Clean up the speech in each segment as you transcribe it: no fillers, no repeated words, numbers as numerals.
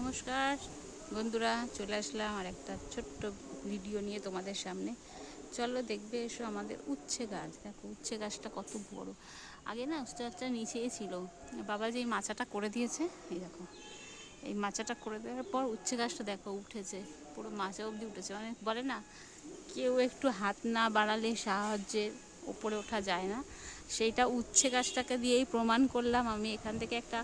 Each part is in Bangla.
নমস্কার বন্ধুরা, চলে আসলাম আর একটা ছোট্ট ভিডিও নিয়ে তোমাদের সামনে। চলো দেখবে এসো আমাদের উচ্ছে গাছ। দেখো উচ্ছে গাছটা কত বড়। আগে না উচ্ছে গাছটা নিচেই ছিল, বাবা যে এই মাচাটা করে দিয়েছে, এই দেখো এই মাচাটা করে দেওয়ার পর উচ্ছে গাছটা দেখো উঠেছে, পুরো মাচা অবধি উঠেছে। মানে বলে না, কেউ একটু হাত না বাড়ালে সাহায্যের ওপরে ওঠা যায় না, সেইটা উচ্ছে গাছটাকে দিয়েই প্রমাণ করলাম আমি। এখান থেকে একটা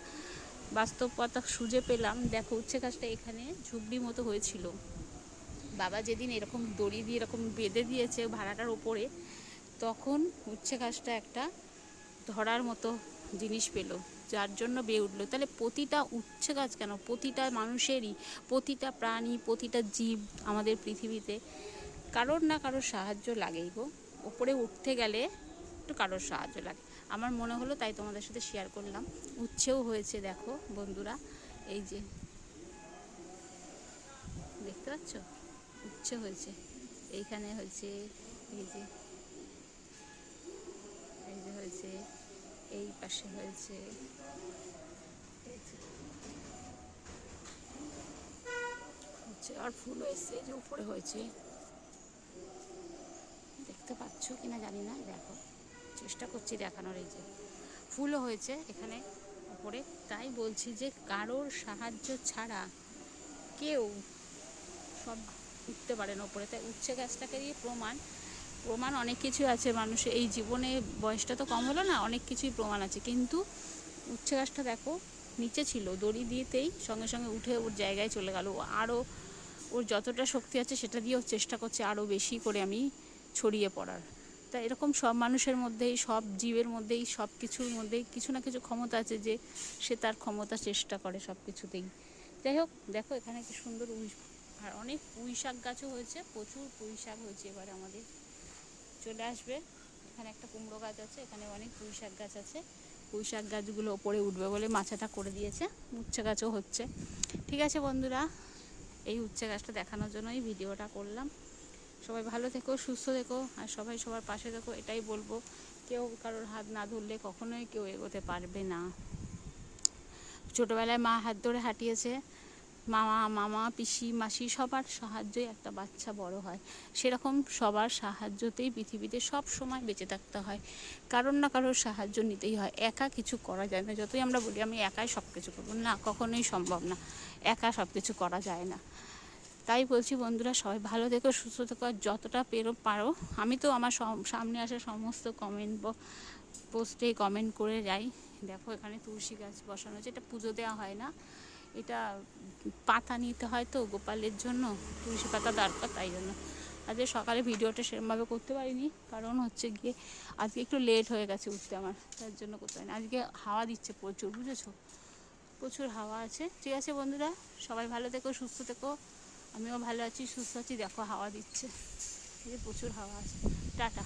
বাস্তবতা খুঁজে পেলাম। দেখো উচ্ছে গাছটা এখানে ঝুবড়ি মতো হয়েছিল, বাবা যেদিন এরকম দড়ি দিয়ে এরকম বেঁধে দিয়েছে ভাড়াটার ওপরে, তখন উচ্ছে গাছটা একটা ধরার মতো জিনিস পেলো, যার জন্য বেয়ে উঠলো। তাহলে প্রতিটা উচ্ছে গাছ কেন, প্রতিটা মানুষেরই, প্রতিটা প্রাণী, প্রতিটা জীব আমাদের পৃথিবীতে কারোর না কারোর সাহায্য লাগেই গো। ওপরে উঠতে গেলে একটু কারোর সাহায্য লাগে। আমার মনে হলো তাই তোমাদের সাথে শেয়ার করলাম। উচ্ছেও হয়েছে দেখো বন্ধুরা, এই যে দেখতে পাচ্ছ উচ্ছে হয়েছে, এইখানে হয়েছে, এই যে এই যে হয়েছে, এই পাশে হয়েছে, হচ্ছে আর ফুল হয়েছে, এই যে উপরে হয়েছে, দেখতে পাচ্ছ কিনা জানি না, দেখো চেষ্টা করছি দেখানোর। এই যে ফুলও হয়েছে এখানে উপরে। তাই বলছি যে কারোর সাহায্য ছাড়া কেউ সব উঠতে পারে না উপরে। তাই উচ্ছে গাছটাকে দিয়ে প্রমাণ প্রমাণ অনেক কিছু আছে মানুষের এই জীবনে। বয়সটা তো কম হলো না, অনেক কিছুই প্রমাণ আছে। কিন্তু উচ্ছে গাছটা দেখো নিচে ছিল, দড়ি দিয়েতেই সঙ্গে সঙ্গে উঠে ওর জায়গায় চলে গেল। আরও ওর যতটা শক্তি আছে সেটা দিয়েও চেষ্টা করছে আরও বেশি করে আমি ছড়িয়ে পড়ার। তা এরকম সব মানুষের মধ্যেই, সব জীবের মধ্যেই, সব কিছুর মধ্যেই কিছু না কিছু ক্ষমতা আছে, যে সে তার ক্ষমতা চেষ্টা করে সব কিছুতেই। যাই হোক, দেখো এখানে কি সুন্দর আর অনেক পুঁই শাক গাছও হয়েছে, প্রচুর পুঁই শাক হয়েছে। এবার আমাদের চলে আসবে, এখানে একটা কুমড়ো গাছ আছে, এখানে অনেক পুঁই শাক গাছ আছে। পুঁই শাক গাছগুলো ওপরে উঠবে বলে মাচাটা করে দিয়েছে। উচ্ছে গাছও হচ্ছে। ঠিক আছে বন্ধুরা, এই উচ্ছে গাছটা দেখানোর জন্যই ভিডিওটা করলাম। সবাই ভালো থেকো, সুস্থ থেকো, আর সবাই সবার পাশে থেকো, এটাই বলবো। কেউ কারোর হাত না ধরলে কখনোই কেউ এগোতে পারবে না। ছোটোবেলায় মা হাত ধরে হাঁটিয়েছে, মামা মামা পিসি মাসি সবার সাহায্যে একটা বাচ্চা বড় হয়। সেরকম সবার সাহায্যতেই পৃথিবীতে সব সময় বেঁচে থাকতে হয়। কারোর না কারোর সাহায্য নিতেই হয়, একা কিছু করা যায় না। যতই আমরা বলি আমি একাই সব কিছু করবো, না, কখনোই সম্ভব না, একা সব কিছু করা যায় না। তাই বলছি বন্ধুরা, সবাই ভালো থেকো, সুস্থ থেকো, আর যতটা পারো। আমি তো আমার সামনে আসা সমস্ত কমেন্ট পোস্টে কমেন্ট করে যাই। দেখো এখানে তুলসী গাছ বসানো হয়েছে, এটা পুজো দেওয়া হয় না, এটা পাতা নিতে হয় তো গোপালের জন্য, তুলসী পাতা দরকার, তাই জন্য। আজকে সকালে ভিডিওটা সেরকমভাবে করতে পারিনি, কারণ হচ্ছে গিয়ে আজকে একটু লেট হয়ে গেছে উঠতে আমার, তার জন্য করতে পারিনি। আজকে হাওয়া দিচ্ছে প্রচুর, বুঝেছো, প্রচুর হাওয়া আছে। ঠিক আছে বন্ধুরা, সবাই ভালো থেকো, সুস্থ থেকো। আমিও ভালো আছি, সুস্থ আছি। দেখো হাওয়া দিচ্ছে, এই যে প্রচুর হাওয়া আছে। টাটা।